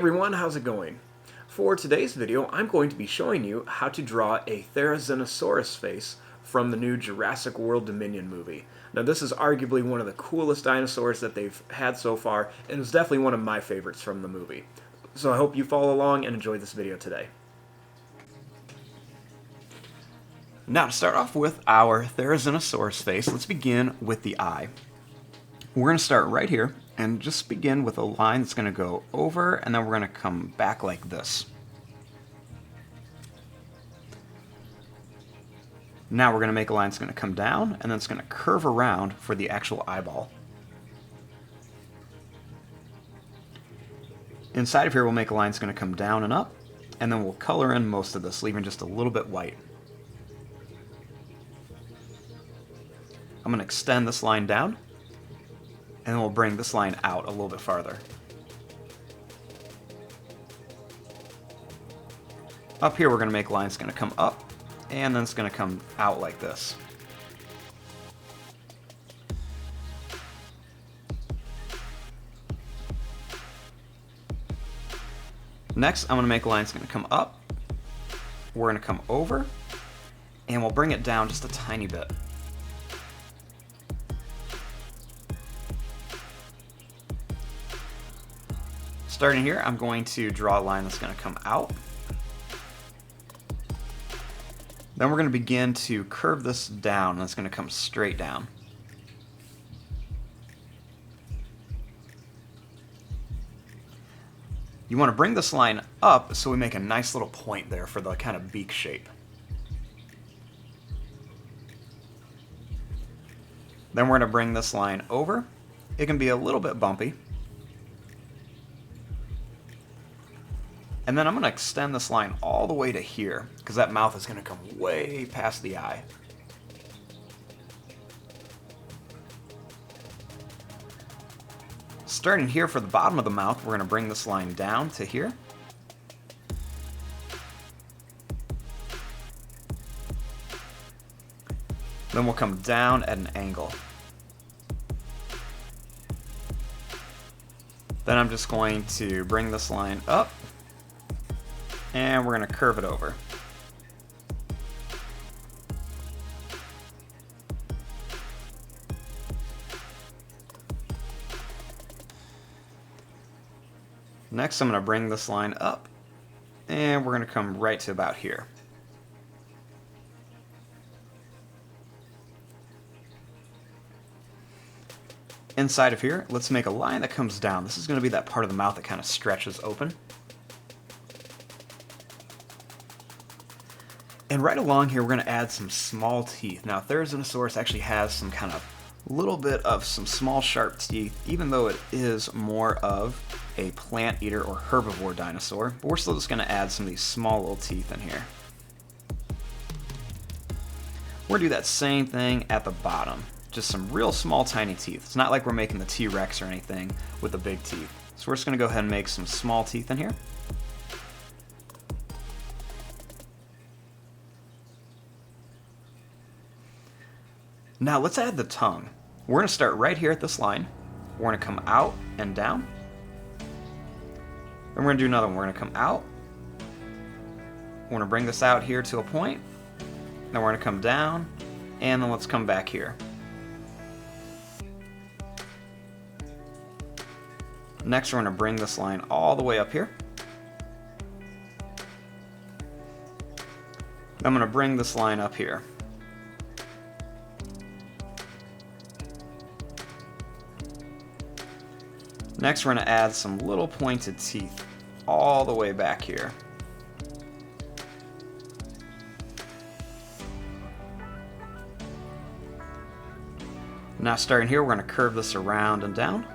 everyone, how's it going? For today's video, I'm going to be showing you how to draw a THERIZINOSAURUS face from the new Jurassic World Dominion movie. Now this is arguably one of the coolest dinosaurs that they've had so far, and it's definitely one of my favorites from the movie. So I hope you follow along and enjoy this video today. Now to start off with our THERIZINOSAURUS face, let's begin with the eye. We're going to start right here and just begin with a line that's going to go over, and then we're going to come back like this. Now we're going to make a line that's going to come down, and then it's going to curve around for the actual eyeball. Inside of here we'll make a line that's going to come down and up, and then we'll color in most of this, leaving just a little bit white. I'm going to extend this line down, and then we'll bring this line out a little bit farther. Up here we're going to make a line that's going to come up, and then it's going to come out like this. Next, I'm going to make a line that's going to come up, we're going to come over, and we'll bring it down just a tiny bit. Starting here, I'm going to draw a line that's going to come out. Then we're going to begin to curve this down, and it's going to come straight down. You want to bring this line up so we make a nice little point there for the kind of beak shape. Then we're going to bring this line over. It can be a little bit bumpy. And then I'm going to extend this line all the way to here, because that mouth is going to come way past the eye. Starting here for the bottom of the mouth, we're going to bring this line down to here. Then we'll come down at an angle. Then I'm just going to bring this line up, and we're going to curve it over. Next, I'm going to bring this line up, and we're going to come right to about here. Inside of here, let's make a line that comes down. This is going to be that part of the mouth that kind of stretches open. And right along here, we're going to add some small teeth. Now, THERIZINOSAURUS actually has some kind of little bit of some small sharp teeth, even though it is more of a plant eater or herbivore dinosaur. But we're still just going to add some of these small little teeth in here. We're going to do that same thing at the bottom. Just some real small tiny teeth. It's not like we're making the T-Rex or anything with the big teeth. So we're just going to go ahead and make some small teeth in here. Now let's add the tongue. We're going to start right here at this line. We're going to come out and down. Then we're going to do another one. We're going to come out. We're going to bring this out here to a point. Then we're going to come down, and then let's come back here. Next, we're going to bring this line all the way up here. I'm going to bring this line up here. Next, we're going to add some little pointed teeth all the way back here. Now, starting here, we're going to curve this around and down.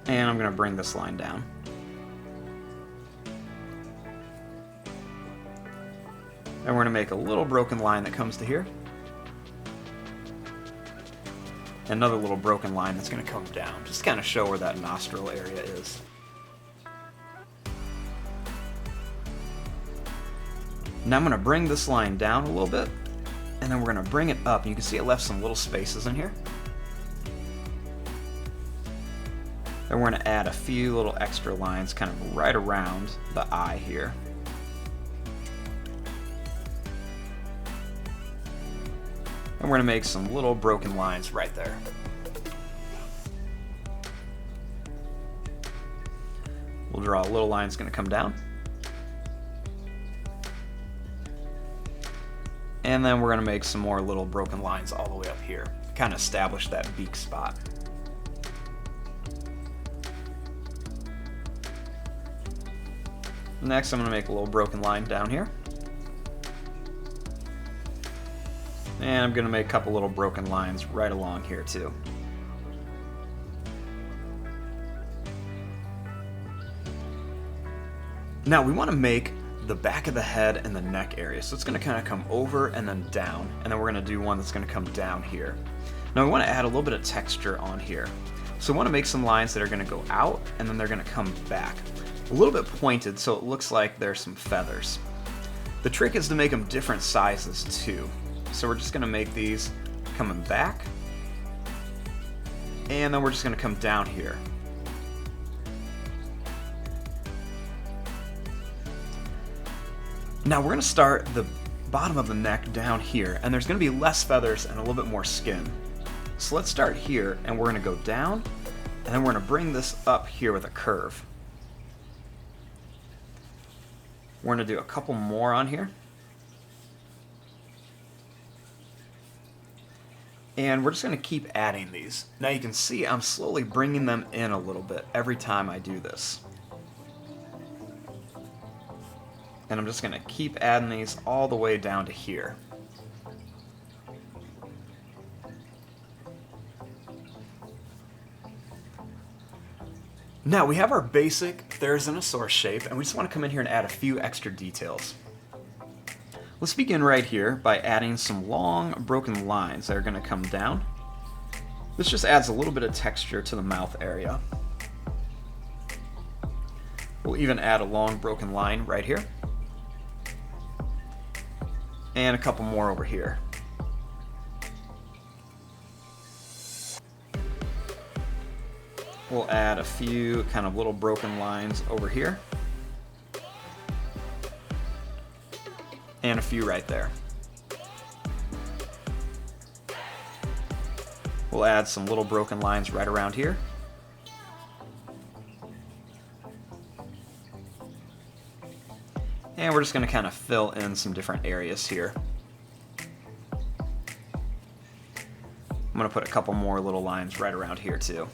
And I'm going to bring this line down. And we're going to make a little broken line that comes to here. Another little broken line that's going to come down, just to kind of show where that nostril area is. Now I'm going to bring this line down a little bit, and then we're going to bring it up. And you can see it left some little spaces in here. Then we're going to add a few little extra lines kind of right around the eye here. And we're going to make some little broken lines right there. We'll draw a little line that's going to come down. And then we're going to make some more little broken lines all the way up here. Kind of establish that beak spot. Next, I'm going to make a little broken line down here. And I'm going to make a couple little broken lines right along here too. Now we want to make the back of the head and the neck area. So it's going to kind of come over and then down. And then we're going to do one that's going to come down here. Now we want to add a little bit of texture on here. So we want to make some lines that are going to go out and then they're going to come back. A little bit pointed so it looks like there's some feathers. The trick is to make them different sizes too. So we're just going to make these coming back. And then we're just going to come down here. Now we're going to start the bottom of the neck down here, and there's going to be less feathers and a little bit more skin. So let's start here, and we're going to go down, and then we're going to bring this up here with a curve. We're going to do a couple more on here. And we're just going to keep adding these. Now you can see I'm slowly bringing them in a little bit every time I do this. And I'm just going to keep adding these all the way down to here. Now we have our basic THERIZINOSAURUS shape, and we just want to come in here and add a few extra details. Let's begin right here by adding some long broken lines that are going to come down. This just adds a little bit of texture to the mouth area. We'll even add a long broken line right here. And a couple more over here. We'll add a few kind of little broken lines over here. And a few right there. We'll add some little broken lines right around here. And we're just going to kind of fill in some different areas here. I'm going to put a couple more little lines right around here too.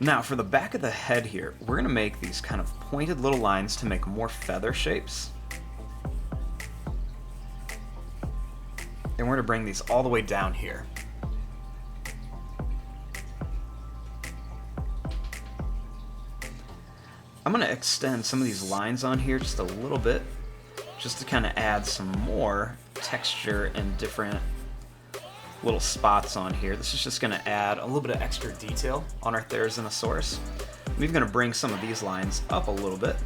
Now for the back of the head here, we're going to make these kind of pointed little lines to make more feather shapes. And we're going to bring these all the way down here. I'm going to extend some of these lines on here just a little bit, just to kind of add some more texture and different little spots on here. This is just going to add a little bit of extra detail on our THERIZINOSAURUS. I'm even going to bring some of these lines up a little bit,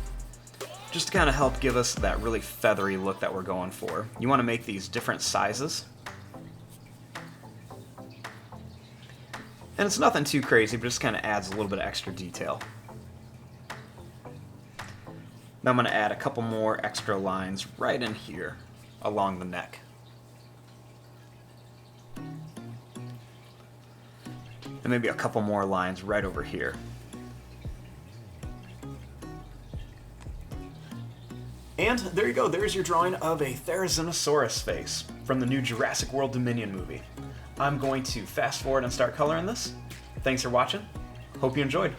just to kind of help give us that really feathery look that we're going for. You want to make these different sizes. And it's nothing too crazy, but just kind of adds a little bit of extra detail. Now I'm going to add a couple more extra lines right in here along the neck. And maybe a couple more lines right over here. And there you go, there's your drawing of a THERIZINOSAURUS face from the new Jurassic World Dominion movie. I'm going to fast forward and start coloring this. Thanks for watching. Hope you enjoyed.